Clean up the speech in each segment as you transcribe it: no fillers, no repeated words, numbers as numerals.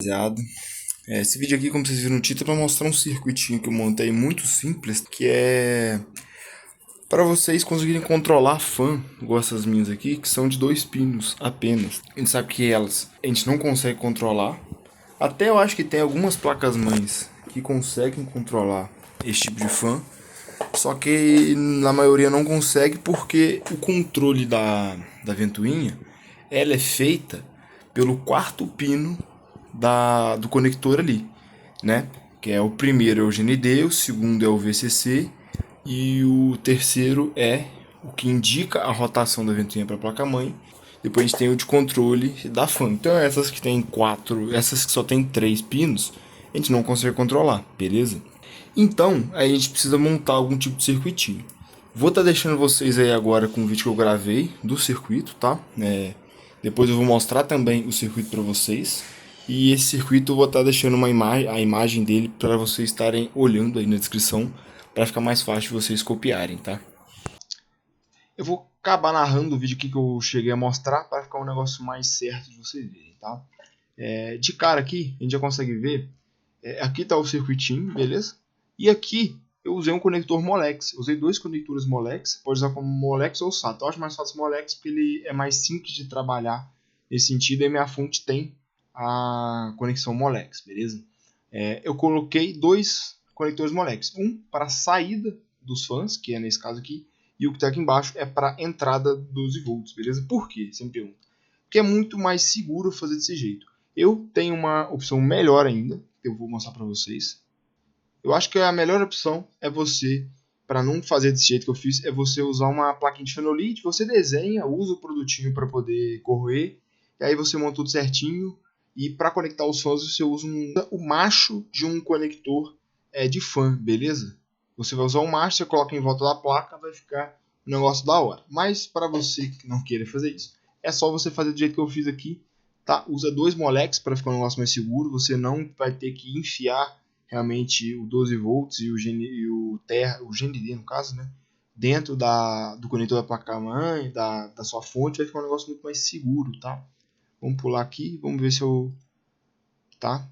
Rapaziada, esse vídeo aqui, como vocês viram no título, é para mostrar um circuitinho que eu montei muito simples, que é para vocês conseguirem controlar fan, igual essas minhas aqui, que são de 2 pinos apenas. A gente sabe que elas a gente não consegue controlar. Até eu acho que tem algumas placas-mães que conseguem controlar esse tipo de fan, só que na maioria não consegue porque o controle da ventoinha ela é feita pelo quarto pino do conector ali, né? Que é o primeiro é o GND, o segundo é o VCC e o terceiro é o que indica a rotação da ventoinha para a placa-mãe. Depois a gente tem o de controle da fan. Então essas que tem quatro, essas que só tem 3 pinos, a gente não consegue controlar, beleza? Então a gente precisa montar algum tipo de circuitinho. Vou estar deixando vocês aí agora com o vídeo que eu gravei do circuito, tá? Depois eu vou mostrar também o circuito para vocês. E esse circuito eu vou estar deixando a imagem dele para vocês estarem olhando aí na descrição, para ficar mais fácil de vocês copiarem, tá? Eu vou acabar narrando o vídeo aqui que eu cheguei a mostrar para ficar um negócio mais certo de vocês verem, tá? De cara aqui, a gente já consegue ver, aqui está o circuitinho, beleza? E aqui eu usei um conector Molex. Eu usei 2 conectores Molex, pode usar como Molex ou SATA. Eu acho mais fácil Molex porque ele é mais simples de trabalhar nesse sentido e minha fonte tem a conexão Molex, beleza? Eu coloquei 2 conectores Molex. Um para a saída dos fãs, que é nesse caso aqui, e o que está aqui embaixo é para a entrada 12 volts, beleza? Por quê? Você me pergunta. Porque é muito mais seguro fazer desse jeito. Eu tenho uma opção melhor ainda, que eu vou mostrar para vocês. Eu acho que a melhor opção é você, para não fazer desse jeito que eu fiz, é você usar uma plaquinha de fenolite, você desenha, usa o produtinho para poder corroer, e aí você monta tudo certinho, e para conectar os fãs você usa o macho de um conector de fã, beleza? Você vai usar o macho, você coloca em volta da placa, vai ficar um negócio da hora. Mas para você que não queira fazer isso, é só você fazer do jeito que eu fiz aqui, tá? Usa 2 moleques para ficar um negócio mais seguro, você não vai ter que enfiar realmente o 12 volts e o GND no caso, né? Dentro do conector da placa-mãe, da sua fonte, vai ficar um negócio muito mais seguro, tá? Vamos pular aqui, vamos ver se eu... Tá?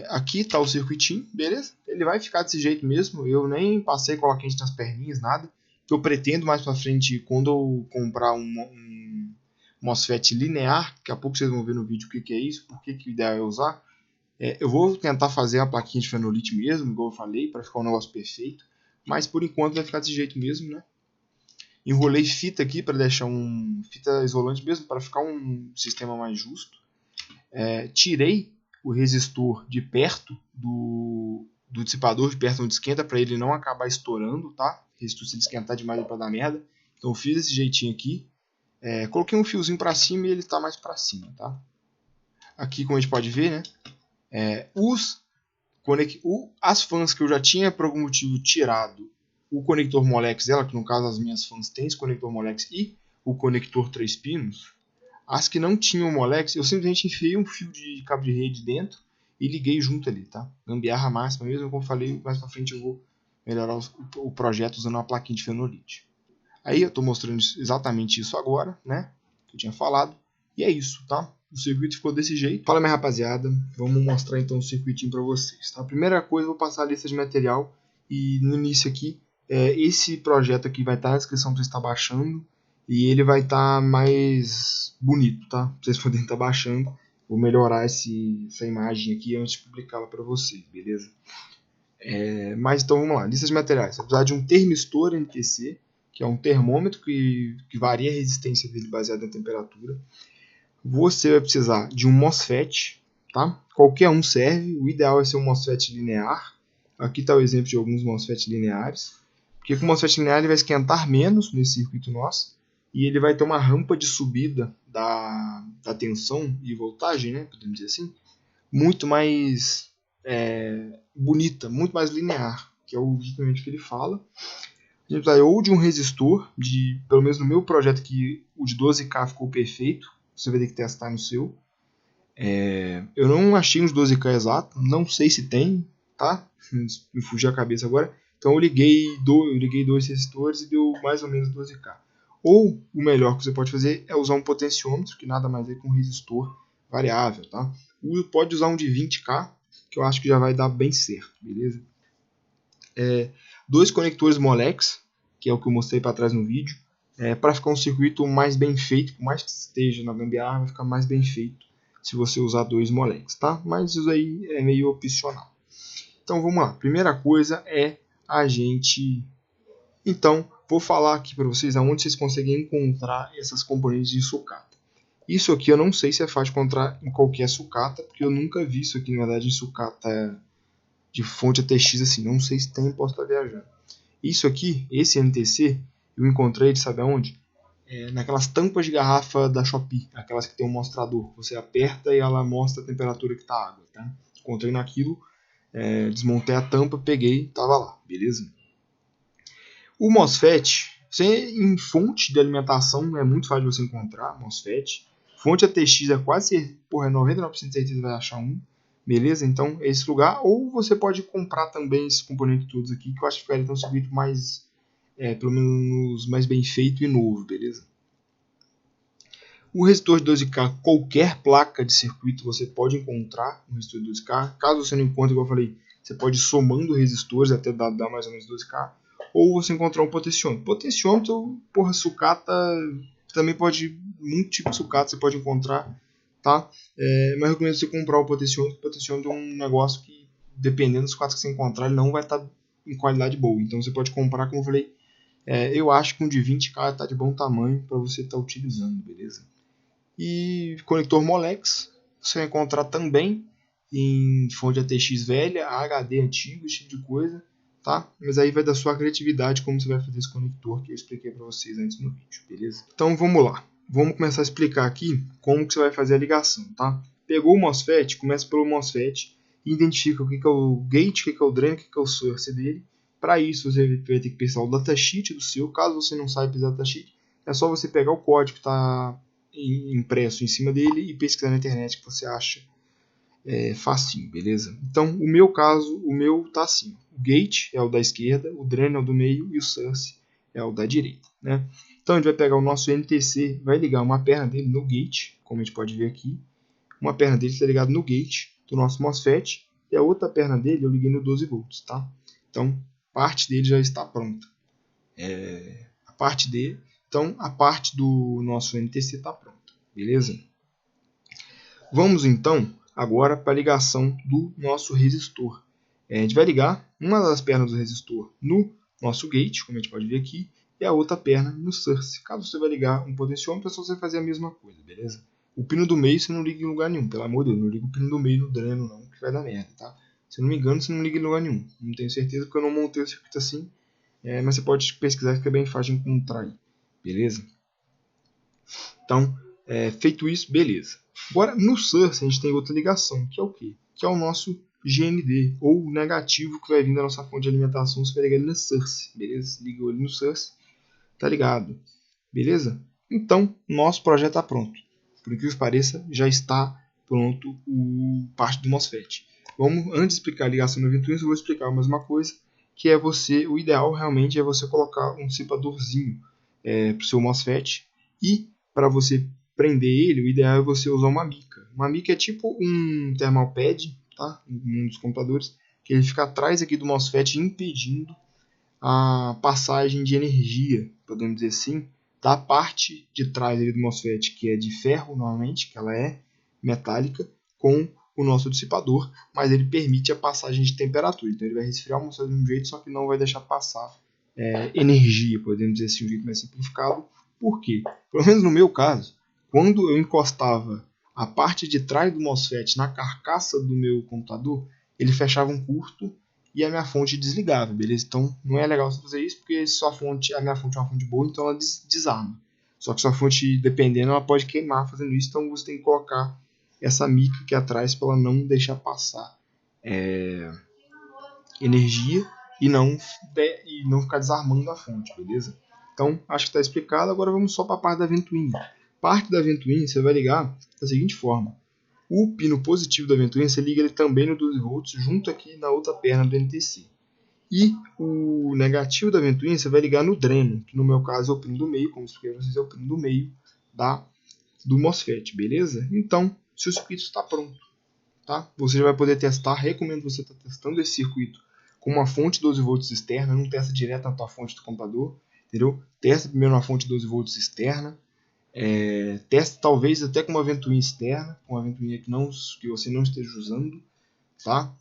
Aqui tá o circuitinho, beleza? Ele vai ficar desse jeito mesmo, eu nem passei cola quente nas perninhas, nada. Que eu pretendo mais pra frente, quando eu comprar um MOSFET linear, daqui a pouco vocês vão ver no vídeo o que é isso, por que o ideal é usar. Eu vou tentar fazer a plaquinha de fenolite mesmo, igual eu falei, para ficar um negócio perfeito. Mas por enquanto vai ficar desse jeito mesmo, né? Enrolei fita aqui para deixar fita isolante mesmo, para ficar um sistema mais justo. Tirei o resistor de perto do dissipador, de perto onde esquenta, para ele não acabar estourando, tá? O resistor, se ele esquentar demais, para dar merda. Então eu fiz esse jeitinho aqui. Coloquei um fiozinho para cima e ele está mais para cima, tá? Aqui, como a gente pode ver, né? As fãs que eu já tinha por algum motivo tirado o conector Molex dela, que no caso as minhas fãs têm esse conector Molex e o conector 3 pinos, as que não tinham Molex, eu simplesmente enfiei um fio de cabo de rede dentro e liguei junto ali, tá? Gambiarra máxima mesmo, como eu falei, mais pra frente eu vou melhorar o projeto usando uma plaquinha de fenolite. Aí eu estou mostrando exatamente isso agora, né? Que eu tinha falado. E é isso, tá? O circuito ficou desse jeito. Fala, minha rapaziada. Vamos mostrar então o circuitinho para vocês. Tá? A primeira coisa, eu vou passar a lista de material. E no início aqui, esse projeto aqui vai estar na descrição para você estar baixando. E ele vai estar mais bonito, tá? Pra vocês poderem estar baixando. Vou melhorar essa imagem aqui antes de publicá-la para vocês, beleza? Mas então vamos lá, lista de materiais. Você vai precisar de um termistor NTC, que é um termômetro que varia a resistência dele baseado na temperatura. Você vai precisar de um MOSFET, tá? Qualquer um serve, o ideal é ser um MOSFET linear. Aqui está o exemplo de alguns MOSFET lineares. Porque com o MOSFET linear ele vai esquentar menos nesse circuito nosso e ele vai ter uma rampa de subida da tensão e voltagem, né? Podemos dizer assim, muito mais bonita, muito mais linear, que é justamente o que ele fala. A gente precisa ou de um resistor, pelo menos no meu projeto aqui, o de 12K ficou perfeito, você vai ter que testar no seu. Eu não achei uns 12K exato, não sei se tem, tá? Me fugiu a cabeça agora. Então eu liguei 2 resistores e deu mais ou menos 12K. Ou o melhor que você pode fazer é usar um potenciômetro, que nada mais é que um resistor variável, tá? pode usar um de 20K, que eu acho que já vai dar bem certo, beleza? Dois conectores Molex, que é o que eu mostrei para trás no vídeo, para ficar um circuito mais bem feito, por mais que esteja na gambiarra, vai ficar mais bem feito se você usar dois Molex, tá? Mas isso aí é meio opcional. Então vamos lá. Primeira coisa é a gente... Então, vou falar aqui para vocês aonde vocês conseguem encontrar essas componentes de sucata. Isso aqui eu não sei se é fácil encontrar em qualquer sucata, porque eu nunca vi isso aqui, na verdade, em sucata de fonte ATX assim. Não sei se tem, posso estar viajando. Isso aqui, esse NTC, eu encontrei, sabe aonde? Naquelas tampas de garrafa da Shopee, aquelas que tem um mostrador. Você aperta e ela mostra a temperatura que está a água, tá? Encontrei naquilo, desmontei a tampa, peguei, tava lá, beleza? O MOSFET, em fonte de alimentação é muito fácil de você encontrar, MOSFET. Fonte ATX é quase, 99% de certeza vai achar um, beleza? Então é esse lugar. Ou você pode comprar também esses componentes todos aqui, que eu acho que ficaria um circuito mais, pelo menos mais bem feito e novo, beleza? O resistor de 12K, qualquer placa de circuito você pode encontrar no resistor de 12K. Caso você não encontre, igual eu falei, você pode ir somando resistores até dar mais ou menos 12K. Ou você encontrar um potenciômetro. Potenciômetro, sucata, também pode, muito tipo de sucata você pode encontrar, tá? Mas eu recomendo você comprar o potenciômetro. O potenciômetro é um negócio que, dependendo dos sucatas que você encontrar, ele não vai estar em qualidade boa. Então você pode comprar, como eu falei, eu acho que um de 20K está de bom tamanho para você estar utilizando, beleza? E conector Molex, você vai encontrar também em fonte ATX velha, HD antigo, esse tipo de coisa, tá? Mas aí vai da sua criatividade como você vai fazer esse conector que eu expliquei para vocês antes no vídeo, beleza? Então vamos lá. Vamos começar a explicar aqui como que você vai fazer a ligação, tá? Pegou o MOSFET, começa pelo MOSFET, identifica o que é o gate, o que é o drain, o que é o source dele. Para isso você vai ter que pensar o datasheet do seu. Caso você não saiba pensar o datasheet, é só você pegar o código que está impresso em cima dele e pesquisar na internet que você acha facinho, beleza? Então, o meu caso, o meu tá assim. O gate é o da esquerda, o drain é o do meio e o source é o da direita, né? Então, a gente vai pegar o nosso NTC, vai ligar uma perna dele no gate, como a gente pode ver aqui. Uma perna dele está ligada no gate do nosso MOSFET e a outra perna dele eu liguei no 12 volts, tá? Então, parte dele já está pronta. A parte dele, então, a parte do nosso NTC está pronta, beleza? Vamos então agora para a ligação do nosso resistor. A gente vai ligar uma das pernas do resistor no nosso gate, como a gente pode ver aqui, e a outra perna no source. Caso você vai ligar um potenciômetro, é só você fazer a mesma coisa, beleza? O pino do meio você não liga em lugar nenhum, pelo amor de Deus, não liga o pino do meio no dreno não, que vai dar merda, tá? Se eu não me engano, você não liga em lugar nenhum. Não tenho certeza porque eu não montei o circuito assim, mas você pode pesquisar que é bem fácil de encontrar aí, beleza? Então, feito isso, beleza. Agora, no source, a gente tem outra ligação, que é o quê? Que é o nosso GND, ou o negativo que vai vir da nossa fonte de alimentação, você vai ligar ele no source, beleza? Liga ele no source, tá ligado, beleza? Então, nosso projeto está pronto. Por incrível que pareça, já está pronto o parte do MOSFET. Antes de explicar a ligação no Ventuins, eu vou explicar mais uma coisa, que é o ideal realmente é você colocar um dissipadorzinho para o seu MOSFET, e para você prender ele, o ideal é você usar uma mica. Uma mica é tipo um thermal pad, tá? Um dos computadores, que ele fica atrás aqui do MOSFET impedindo a passagem de energia, podemos dizer assim, da parte de trás do MOSFET, que é de ferro normalmente, que ela é metálica, com o nosso dissipador, mas ele permite a passagem de temperatura. Então ele vai resfriar o MOSFET de um jeito, só que não vai deixar passar energia, podemos dizer assim, um jeito mais simplificado. Por quê? Pelo menos no meu caso, quando eu encostava a parte de trás do MOSFET na carcaça do meu computador, ele fechava um curto e a minha fonte desligava, beleza? Então não é legal você fazer isso, porque a minha fonte é uma fonte boa, então ela desarma. Só que sua fonte, dependendo, ela pode queimar fazendo isso, então você tem que colocar essa mica aqui atrás para ela não deixar passar energia e não ficar desarmando a fonte, beleza? Então, acho que está explicado. Agora vamos só para a parte da ventoinha. Parte da ventoinha você vai ligar da seguinte forma. O pino positivo da ventoinha você liga ele também no 12 volts, junto aqui na outra perna do NTC. E o negativo da ventoinha você vai ligar no dreno, que no meu caso é o pino do meio, como expliquei para vocês, é o pino do meio do MOSFET, beleza? Então, seu circuito está pronto. tá? Você já vai poder testar, recomendo você estar testando esse circuito com uma fonte 12 volts externa, não testa direto na tua fonte do computador, entendeu? Testa primeiro na fonte 12 volts externa, testa talvez até com uma ventoinha externa, com uma ventoinha que você não esteja usando, tá?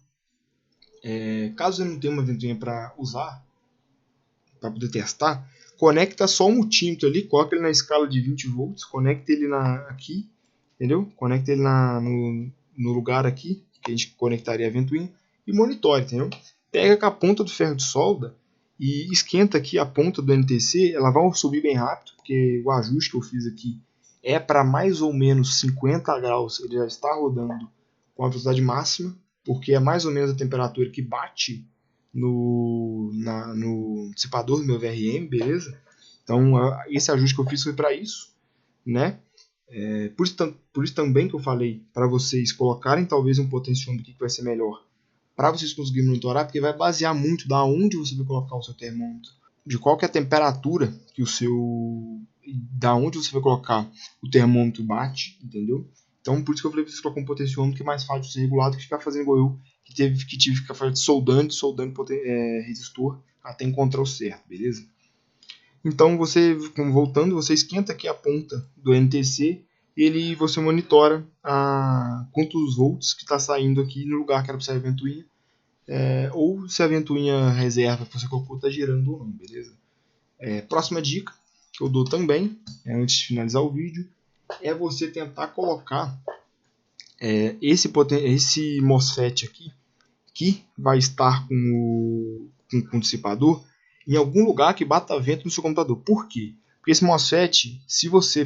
Caso você não tenha uma ventoinha para usar, para poder testar, conecta só o multímetro ali, coloca ele na escala de 20 volts, conecta ele aqui, entendeu? Conecta ele no lugar aqui, que a gente conectaria a ventoinha, e monitore, entendeu? Pega com a ponta do ferro de solda e esquenta aqui a ponta do NTC, ela vai subir bem rápido, porque o ajuste que eu fiz aqui é para mais ou menos 50 graus, ele já está rodando com a velocidade máxima, porque é mais ou menos a temperatura que bate no dissipador do meu VRM, beleza? Então esse ajuste que eu fiz foi para isso, né? Por isso também que eu falei para vocês colocarem talvez um potenciômetro que vai ser melhor para vocês conseguirem monitorar, porque vai basear muito da onde você vai colocar o seu termômetro, de qual que é a temperatura que da onde você vai colocar o termômetro bate, entendeu? Então por isso que eu falei para vocês colocar um potenciômetro que é mais fácil de ser regulado que ficar fazendo igual eu, que tive que ficar soldando resistor até encontrar o certo, beleza? Então voltando, você esquenta aqui a ponta do NTC e você monitora quantos volts que está saindo aqui no lugar que era para sair a ventoinha, ou se a ventoinha reserva que você colocou está girando ou não, beleza? Próxima dica que eu dou também, antes de finalizar o vídeo, é você tentar colocar esse MOSFET aqui, que vai estar com o dissipador, em algum lugar que bata vento no seu computador. Por quê? Porque esse MOSFET,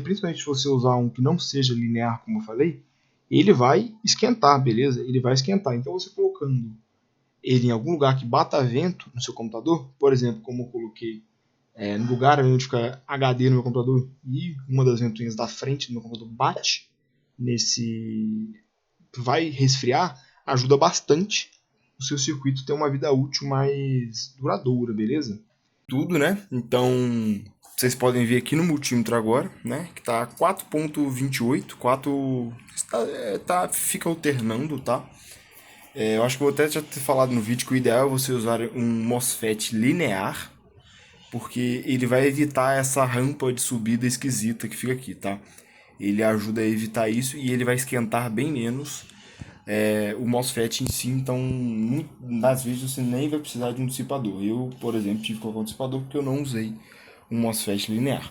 principalmente se você usar um que não seja linear, como eu falei, ele vai esquentar, beleza? Ele vai esquentar. Então você colocando ele em algum lugar que bata vento no seu computador, por exemplo, como eu coloquei no lugar onde fica HD no meu computador e uma das ventoinhas da frente do meu computador bate vai resfriar, ajuda bastante o seu circuito ter uma vida útil mais duradoura, beleza? Tudo, né? Então, vocês podem ver aqui no multímetro agora, né? Que tá 4.28, fica alternando, tá? Eu acho que eu vou até já ter falado no vídeo que o ideal é você usar um MOSFET linear, porque ele vai evitar essa rampa de subida esquisita que fica aqui, tá? Ele ajuda a evitar isso e ele vai esquentar bem menos o MOSFET em si, então às vezes você nem vai precisar de um dissipador. Eu, por exemplo, tive que colocar um dissipador porque eu não usei um MOSFET linear.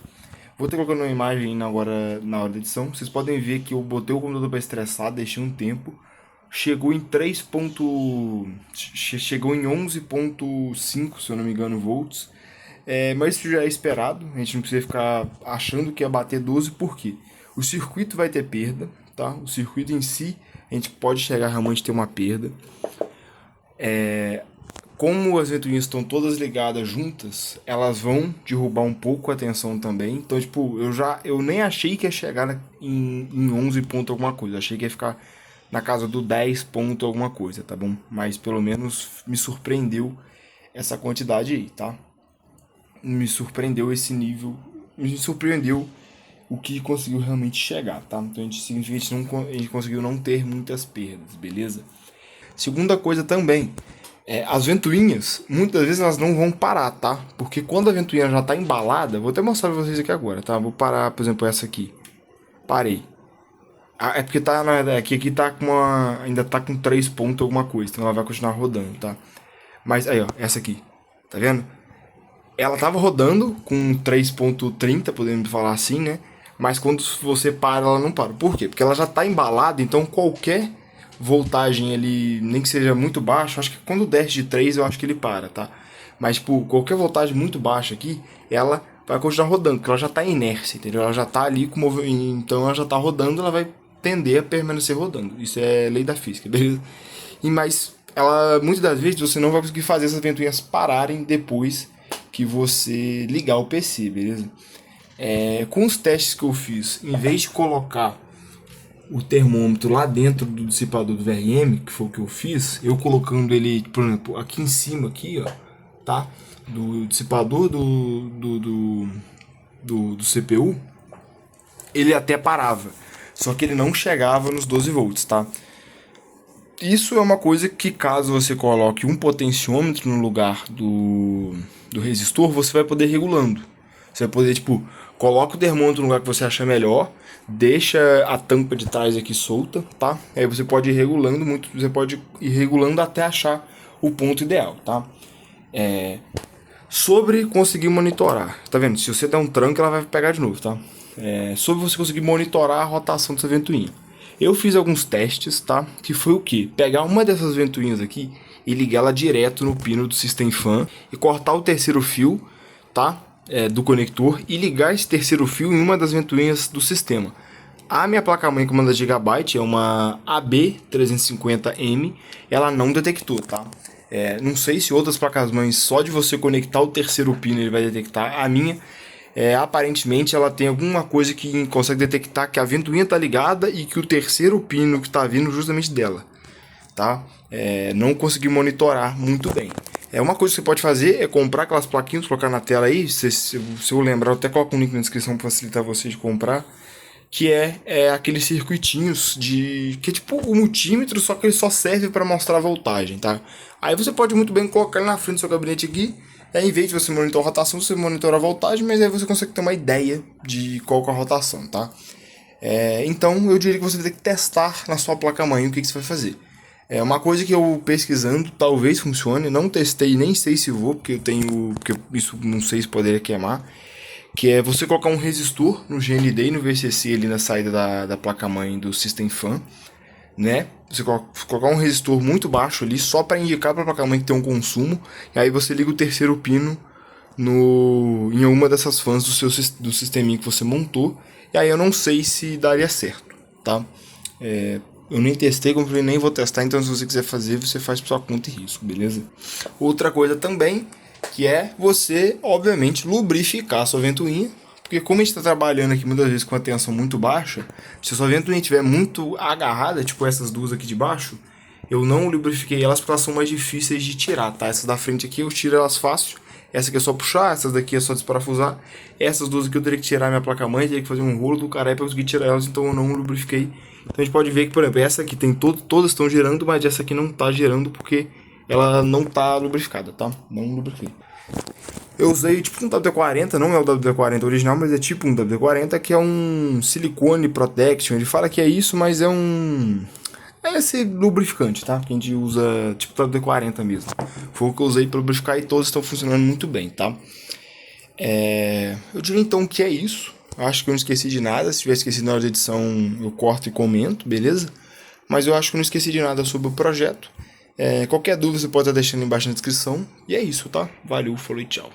Vou ter colocando uma imagem agora na hora da edição. Vocês podem ver que eu botei o computador para estressar, deixei um tempo. Chegou em chegou em 11.5, se eu não me engano, volts. Mas isso já é esperado, a gente não precisa ficar achando que ia bater 12, por quê? O circuito vai ter perda, tá? O circuito em si, a gente pode chegar realmente a ter uma perda. Como as ventoinhas estão todas ligadas juntas, elas vão derrubar um pouco a tensão também. Então, tipo, eu nem achei que ia chegar em 11 ponto alguma coisa. Achei que ia ficar na casa do 10 ponto alguma coisa, tá bom? Mas pelo menos me surpreendeu essa quantidade aí, tá? Me surpreendeu esse nível, me surpreendeu o que conseguiu realmente chegar, tá? Então significa que a gente conseguiu não ter muitas perdas, beleza? Segunda coisa também, as ventoinhas, muitas vezes elas não vão parar, tá? Porque quando a ventoinha já tá embalada, vou até mostrar pra vocês aqui agora, tá? Vou parar, por exemplo, essa aqui. Parei. É porque tá, aqui tá ainda tá com 3 pontos alguma coisa, então ela vai continuar rodando, tá? Mas aí, ó, essa aqui, tá vendo? Ela tava rodando com 3.30, podemos falar assim, né? Mas quando você para, ela não para. Por quê? Porque ela já tá embalada, então qualquer voltagem ali, nem que seja muito baixo, acho que quando desce de 3 eu acho que ele para, tá? Mas, tipo, qualquer voltagem muito baixa aqui, ela vai continuar rodando, porque ela já tá em inércia, entendeu? Ela já tá ali com movimento, então ela já tá rodando, ela vai tender a permanecer rodando. Isso é lei da física, beleza? Mas muitas das vezes você não vai conseguir fazer essas ventoinhas pararem depois que você ligar o PC, beleza? Com os testes que eu fiz, em vez de colocar o termômetro lá dentro do dissipador do VRM, que foi o que eu fiz, eu colocando ele, por exemplo, aqui em cima, aqui, ó, tá? Do dissipador do CPU, ele até parava, só que ele não chegava nos 12 volts, tá? Isso é uma coisa que, caso você coloque um potenciômetro no lugar do resistor, você vai poder ir regulando. Você vai poder, tipo, coloca o termômetro no lugar que você achar melhor, deixa a tampa de trás aqui solta, tá? Aí você pode ir regulando muito, você pode ir regulando até achar o ponto ideal, tá? Sobre conseguir monitorar, tá vendo? Se você der um tranco, ela vai pegar de novo, tá? Sobre você conseguir monitorar a rotação dessa ventoinha. Eu fiz alguns testes, tá? Que foi o que? Pegar uma dessas ventoinhas aqui e ligar ela direto no pino do System Fan e cortar o terceiro fio, tá? Do conector e ligar esse terceiro fio em uma das ventoinhas do sistema. A minha placa-mãe com comanda Gigabyte é uma AB350M, ela não detectou, tá? Não sei se outras placas-mães, só de você conectar o terceiro pino ele vai detectar. A minha, aparentemente, ela tem alguma coisa que consegue detectar que a ventoinha está ligada e que o terceiro pino que está vindo justamente dela, tá? Não consegui monitorar muito bem. Uma coisa que você pode fazer é comprar aquelas plaquinhas, colocar na tela aí. Se eu lembrar, eu até coloco um link na descrição para facilitar você de comprar. Que é aqueles circuitinhos que é tipo o multímetro, só que ele só serve para mostrar a voltagem, tá? Aí você pode muito bem colocar ele na frente do seu gabinete aqui. Em vez de você monitorar a rotação, você monitora a voltagem, mas aí você consegue ter uma ideia de qual que é a rotação, tá? Então eu diria que você vai ter que testar na sua placa-mãe o que você vai fazer. Uma coisa que eu pesquisando talvez funcione, não testei, nem sei se vou, porque isso não sei se poderia queimar, que é você colocar um resistor no GND e no VCC ali na saída da placa-mãe do System Fan, né? Você colocar um resistor muito baixo ali só para indicar para a placa-mãe que tem um consumo, e aí você liga o terceiro pino em uma dessas fãs do sisteminha que você montou, e aí eu não sei se daria certo, tá? Eu nem testei, como eu falei, nem vou testar, então se você quiser fazer, você faz por sua conta e risco, beleza? Outra coisa também, que é você, obviamente, lubrificar a sua ventoinha, porque como a gente está trabalhando aqui muitas vezes com a tensão muito baixa, se a sua ventoinha estiver muito agarrada, tipo essas duas aqui de baixo, eu não lubrifiquei elas porque elas são mais difíceis de tirar, tá? Essas da frente aqui eu tiro elas fácil, essa aqui é só puxar, essas daqui é só desparafusar, essas duas aqui eu teria que tirar minha placa-mãe, teria que fazer um rolo do caralho para conseguir tirar elas, então eu não lubrifiquei. Então a gente pode ver que, por exemplo, essa aqui tem todas estão girando, mas essa aqui não está girando porque ela não está lubrificada, tá? Não lubrifiquei. Eu usei tipo um WD-40, não é o WD-40 original, mas é tipo um WD-40, que é um silicone protection. Ele fala que é isso, mas é esse lubrificante, tá? Que a gente usa tipo WD-40 mesmo. Foi o que eu usei para lubrificar e todos estão funcionando muito bem, tá? Eu diria então que é isso. Acho que eu não esqueci de nada. Se tiver esquecido na hora da edição, eu corto e comento, beleza? Mas eu acho que eu não esqueci de nada sobre o projeto. Qualquer dúvida você pode estar deixando embaixo na descrição. E é isso, tá? Valeu, falou e tchau.